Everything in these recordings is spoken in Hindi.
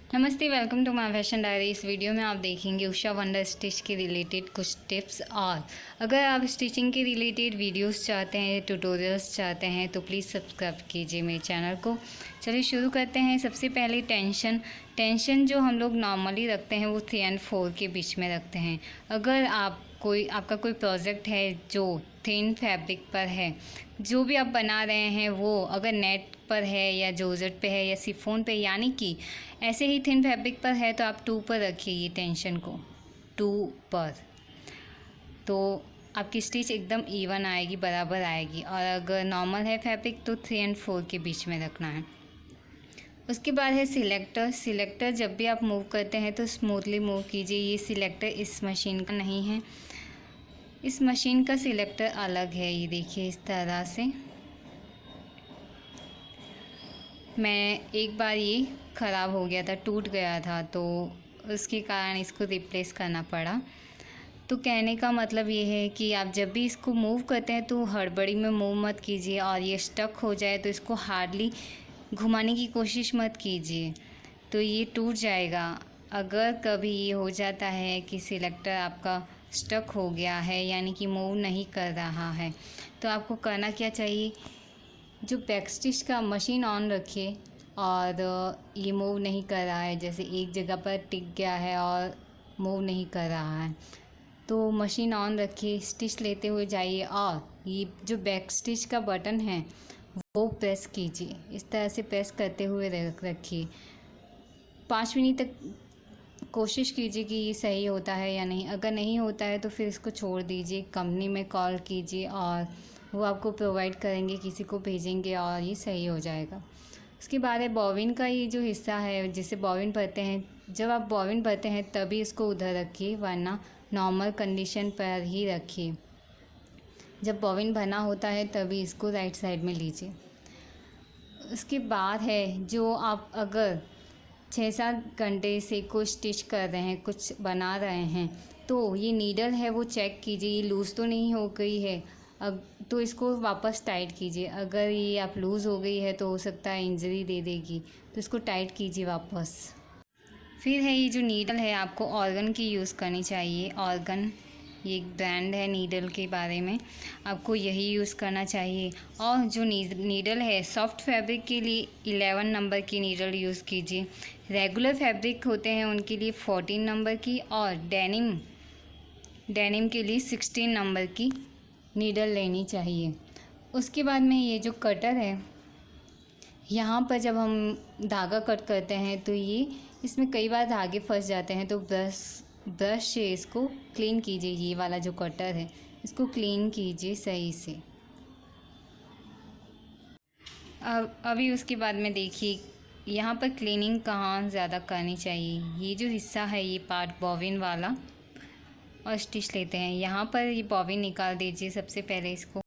नमस्ते, welcome to my fashion diary. इस वीडियो में आप देखेंगे उषा वंडर स्टिच के रिलेटेड कुछ टिप्स। और अगर आप स्टिचिंग के रिलेटेड वीडियोस चाहते हैं, ट्यूटोरियल्स चाहते हैं तो प्लीज़ सब्सक्राइब कीजिए मेरे चैनल को। चलिए शुरू करते हैं। सबसे पहले टेंशन जो हम लोग नॉर्मली रखते हैं वो 3 और 4 के बीच में रखते हैं। अगर आपका कोई प्रोजेक्ट है जो थिन फैब्रिक पर है, जो भी आप बना रहे हैं वो अगर नेट पर है या जॉर्जेट पे है या शिफॉन पे, यानी कि ऐसे ही थिन फैब्रिक पर है तो आप 2 पर रखिए ये टेंशन को, 2 पर। तो आपकी स्टिच एकदम इवन आएगी, बराबर आएगी। और अगर नॉर्मल है फैब्रिक तो 3 और 4 के बीच में रखना है। उसके बाद है सिलेक्टर जब भी आप मूव करते हैं तो स्मूथली मूव कीजिए। ये सिलेक्टर इस मशीन का नहीं है, इस मशीन का सिलेक्टर अलग है। ये देखिए इस तरह से। मैं एक बार ये ख़राब हो गया था, टूट गया था, तो उसके कारण इसको रिप्लेस करना पड़ा। तो कहने का मतलब ये है कि आप जब भी इसको मूव करते हैं तो हड़बड़ी में मूव मत कीजिए, और ये स्टक हो जाए तो इसको हार्डली घुमाने की कोशिश मत कीजिए, तो ये टूट जाएगा। अगर कभी ये हो जाता है कि सिलेक्टर आपका स्टक हो गया है, यानी कि मूव नहीं कर रहा है, तो आपको करना क्या चाहिए, जो बैक स्टिच का मशीन ऑन रखिए और ये मूव नहीं कर रहा है, जैसे एक जगह पर टिक गया है और मूव नहीं कर रहा है, तो मशीन ऑन रखिए, स्टिच लेते हुए जाइए और ये जो बैक स्टिच का बटन है वो प्रेस कीजिए। इस तरह से प्रेस करते हुए रखिए। 5 मिनट तक कोशिश कीजिए कि ये सही होता है या नहीं। अगर नहीं होता है तो फिर इसको छोड़ दीजिए, कंपनी में कॉल कीजिए और वो आपको प्रोवाइड करेंगे, किसी को भेजेंगे और ये सही हो जाएगा। उसके बाद है बॉबिन का ये जो हिस्सा है जिसे बॉबिन भरते हैं, जब आप बॉबिन भरते हैं तभी इसको उधर रखिए, वरना नॉर्मल कंडीशन पर ही रखिए। जब बॉबिन भरना होता है तभी इसको राइट साइड में लीजिए। उसके बाद है जो आप अगर 6-7 घंटे से कुछ स्टिच कर रहे हैं, कुछ बना रहे हैं, तो ये नीडल है वो चेक कीजिए, ये लूज़ तो नहीं हो गई है। अब तो इसको वापस टाइट कीजिए। अगर ये आप लूज़ हो गई है तो हो सकता है इंजरी दे देगी, तो इसको टाइट कीजिए वापस। फिर है ये जो नीडल है आपको ऑर्गन की यूज़ करनी चाहिए। ऑर्गन ये एक ब्रांड है नीडल के बारे में, आपको यही यूज़ करना चाहिए। और जो नीडल है सॉफ्ट फैब्रिक के लिए 11 नंबर की नीडल यूज़ कीजिए। रेगुलर फैब्रिक होते हैं उनके लिए 14 नंबर की, और डेनिम के लिए 16 नंबर की नीडल लेनी चाहिए। उसके बाद में ये जो कटर है, यहाँ पर जब हम धागा कट करते हैं तो ये इसमें कई बार धागे फंस जाते हैं, तो ब्रश से इसको क्लीन कीजिए। ये वाला जो कटर है इसको क्लीन कीजिए सही से। अब अभी उसके बाद में देखिए यहाँ पर क्लीनिंग कहाँ ज़्यादा करनी चाहिए। ये जो हिस्सा है ये पार्ट बॉबिन वाला, और स्टिच लेते हैं यहाँ पर ये बॉबिन निकाल दीजिए सबसे पहले इसको।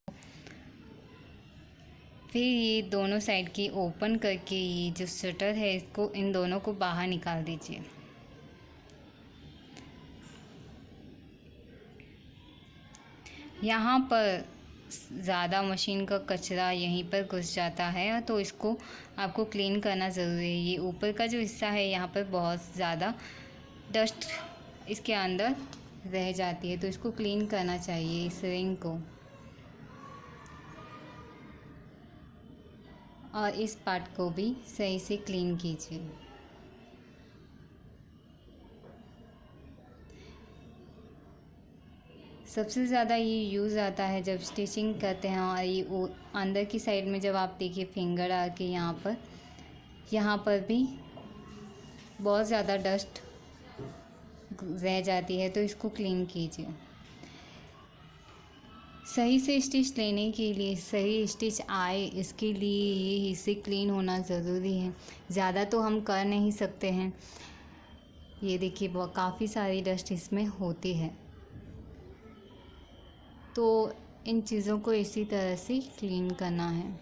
फिर ये दोनों साइड की ओपन करके ये जो शटर है इसको, इन दोनों को बाहर निकाल दीजिए। यहाँ पर ज़्यादा मशीन का कचरा यहीं पर घुस जाता है, तो इसको आपको क्लीन करना ज़रूरी है। ये ऊपर का जो हिस्सा है यहाँ पर बहुत ज़्यादा डस्ट इसके अंदर रह जाती है, तो इसको क्लीन करना चाहिए इस रिंग को। और इस पार्ट को भी सही से क्लीन कीजिए। सबसे ज़्यादा ये यूज़ आता है जब स्टिचिंग करते हैं, और ये अंदर की साइड में जब आप देखिए फिंगर आके यहाँ पर भी बहुत ज़्यादा डस्ट रह जाती है, तो इसको क्लीन कीजिए। सही से स्टिच लेने के लिए, सही स्टिच आए इसके लिए ये हिस्से क्लीन होना ज़रूरी है। ज़्यादा तो हम कर नहीं सकते हैं। ये देखिए काफ़ी सारी डस्ट इसमें होती है, तो इन चीज़ों को इसी तरह से क्लीन करना है।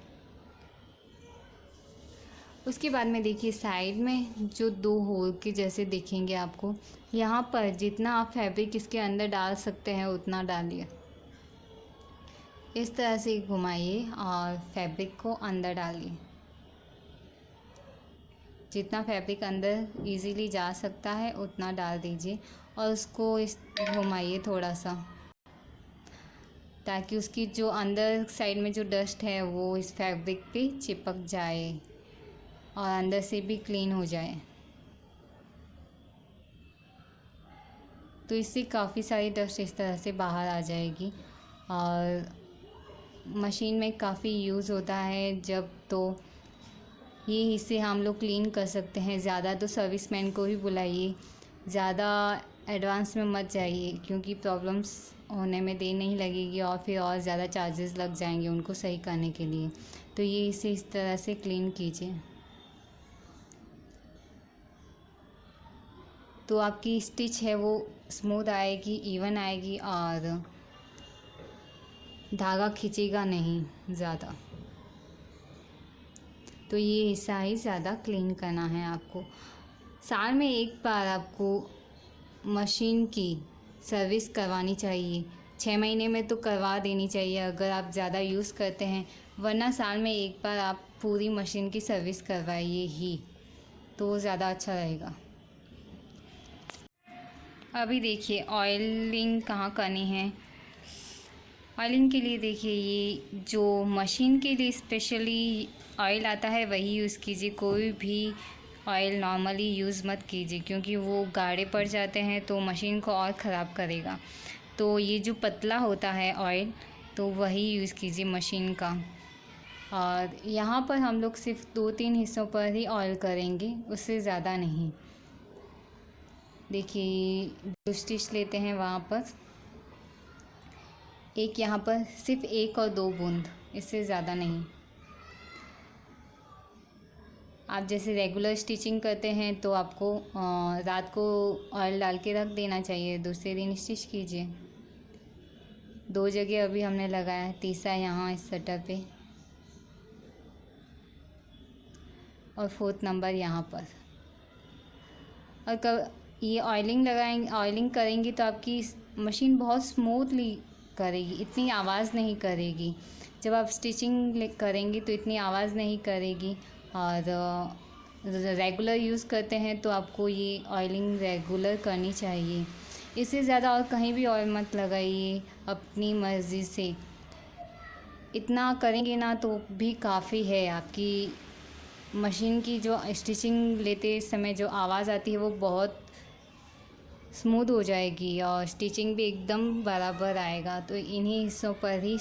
उसके बाद में देखिए साइड में जो 2 होल के जैसे दिखेंगे आपको, यहाँ पर जितना आप फैब्रिक इसके अंदर डाल सकते हैं उतना डालिए। इस तरह से घुमाइए और फैब्रिक को अंदर डालिए। जितना फैब्रिक अंदर इजीली जा सकता है उतना डाल दीजिए और उसको इस घुमाइए थोड़ा सा, ताकि उसकी जो अंदर साइड में जो डस्ट है वो इस फैब्रिक पे चिपक जाए और अंदर से भी क्लीन हो जाए। तो इससे काफ़ी सारी डस्ट इस तरह से बाहर आ जाएगी। और मशीन में काफ़ी यूज़ होता है जब, तो ये हिस्से हम लोग क्लीन कर सकते हैं। ज़्यादा तो सर्विसमैन को ही बुलाइए, ज़्यादा एडवांस में मत जाइए, क्योंकि प्रॉब्लम्स होने में देर नहीं लगेगी और फिर और ज़्यादा चार्जेस लग जाएंगे उनको सही करने के लिए। तो ये इसे इस तरह से क्लीन कीजिए, तो आपकी स्टिच है वो स्मूथ आएगी, इवन आएगी और धागा खींचेगा नहीं ज़्यादा। तो ये हिस्सा ही ज़्यादा क्लीन करना है आपको। साल में एक बार आपको मशीन की सर्विस करवानी चाहिए। 6 महीने में तो करवा देनी चाहिए अगर आप ज़्यादा यूज़ करते हैं, वरना साल में एक बार आप पूरी मशीन की सर्विस करवाइए ही, तो ज़्यादा अच्छा रहेगा। अभी देखिए ऑयलिंग कहाँ करनी है। ऑयलिंग के लिए देखिए, ये जो मशीन के लिए स्पेशली ऑयल आता है वही यूज़ कीजिए। कोई भी ऑयल नॉर्मली यूज़ मत कीजिए, क्योंकि वो गाढ़े पड़ जाते हैं तो मशीन को और ख़राब करेगा। तो ये जो पतला होता है ऑयल, तो वही यूज़ कीजिए मशीन का। और यहाँ पर हम लोग सिर्फ 2-3 हिस्सों पर ही ऑयल करेंगे, उससे ज़्यादा नहीं। देखिए जो स्टिच लेते हैं वहाँ पर एक, यहाँ पर सिर्फ 1 और 2 बूंद, इससे ज़्यादा नहीं। आप जैसे रेगुलर स्टिचिंग करते हैं तो आपको रात को ऑयल डाल के रख देना चाहिए, दूसरे दिन स्टिच कीजिए। 2 जगह अभी हमने लगाया, तीसरा यहाँ इस सटर पे और 4th नंबर यहाँ पर। और कब ये ऑयलिंग करेंगी तो आपकी मशीन बहुत स्मूथली करेगी, इतनी आवाज़ नहीं करेगी। जब आप स्टिचिंग करेंगी तो इतनी आवाज़ नहीं करेगी। और रेगुलर यूज़ करते हैं तो आपको ये ऑयलिंग रेगुलर करनी चाहिए। इससे ज़्यादा और कहीं भी ऑयल मत लगाइए अपनी मर्ज़ी से। इतना करेंगे ना तो भी काफ़ी है। आपकी मशीन की जो स्टिचिंग लेते समय जो आवाज़ आती है वो बहुत स्मूथ हो जाएगी और स्टिचिंग भी एकदम बराबर आएगा। तो इन्हीं हिस्सों पर ही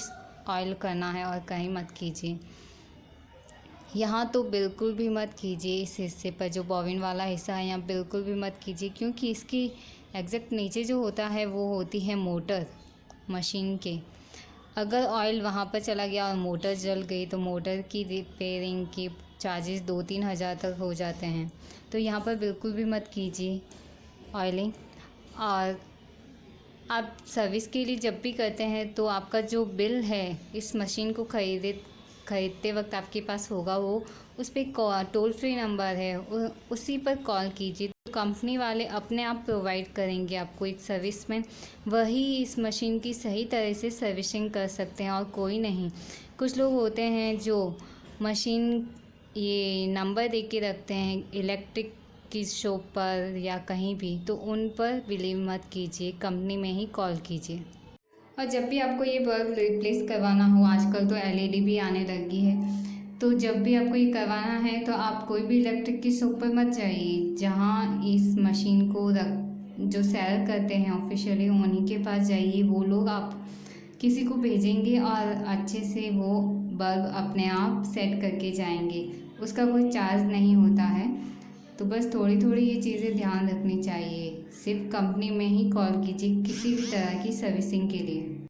ऑयल करना है और कहीं मत कीजिए। यहाँ तो बिल्कुल भी मत कीजिए, इस हिस्से पर जो बॉबिन वाला हिस्सा है यहाँ बिल्कुल भी मत कीजिए, क्योंकि इसके एग्जैक्ट नीचे जो होता है वो होती है मोटर मशीन के। अगर ऑयल वहाँ पर चला गया और मोटर जल गई तो मोटर की रिपेयरिंग के चार्जेस 2-3 हज़ार तक हो जाते हैं। तो यहाँ पर बिल्कुल भी मत कीजिए ऑयलिंग। और आप सर्विस के लिए जब भी करते हैं तो आपका जो बिल है इस मशीन को ख़रीदते वक्त आपके पास होगा, वो उस पर टोल फ्री नंबर है, उसी पर कॉल कीजिए। तो कंपनी वाले अपने आप प्रोवाइड करेंगे आपको एक सर्विसमैन, वही इस मशीन की सही तरह से सर्विसिंग कर सकते हैं और कोई नहीं। कुछ लोग होते हैं जो मशीन ये नंबर दे के रखते हैं इलेक्ट्रिक की शॉप पर या कहीं भी, तो उन पर बिलीव मत कीजिए, कंपनी में ही कॉल कीजिए। और जब भी आपको ये बल्ब रिप्लेस करवाना हो, आजकल तो एलईडी भी आने लगी है, तो जब भी आपको ये करवाना है तो आप कोई भी इलेक्ट्रिक की शॉप पर मत जाइए। जहाँ इस मशीन को जो सेल करते हैं ऑफिशियली उन्हीं के पास जाइए। वो लोग आप किसी को भेजेंगे और अच्छे से वो बल्ब अपने आप सेट करके जाएंगे, उसका कोई चार्ज नहीं होता है। तो बस थोड़ी थोड़ी ये चीज़ें ध्यान रखनी चाहिए। सिर्फ कंपनी में ही कॉल कीजिए किसी भी तरह की सर्विसिंग के लिए।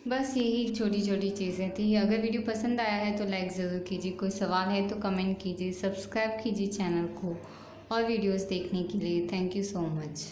बस यही छोटी छोटी चीज़ें थी। अगर वीडियो पसंद आया है तो लाइक ज़रूर कीजिए, कोई सवाल है तो कमेंट कीजिए, सब्सक्राइब कीजिए चैनल को और वीडियोस देखने के लिए थैंक यू सो मच।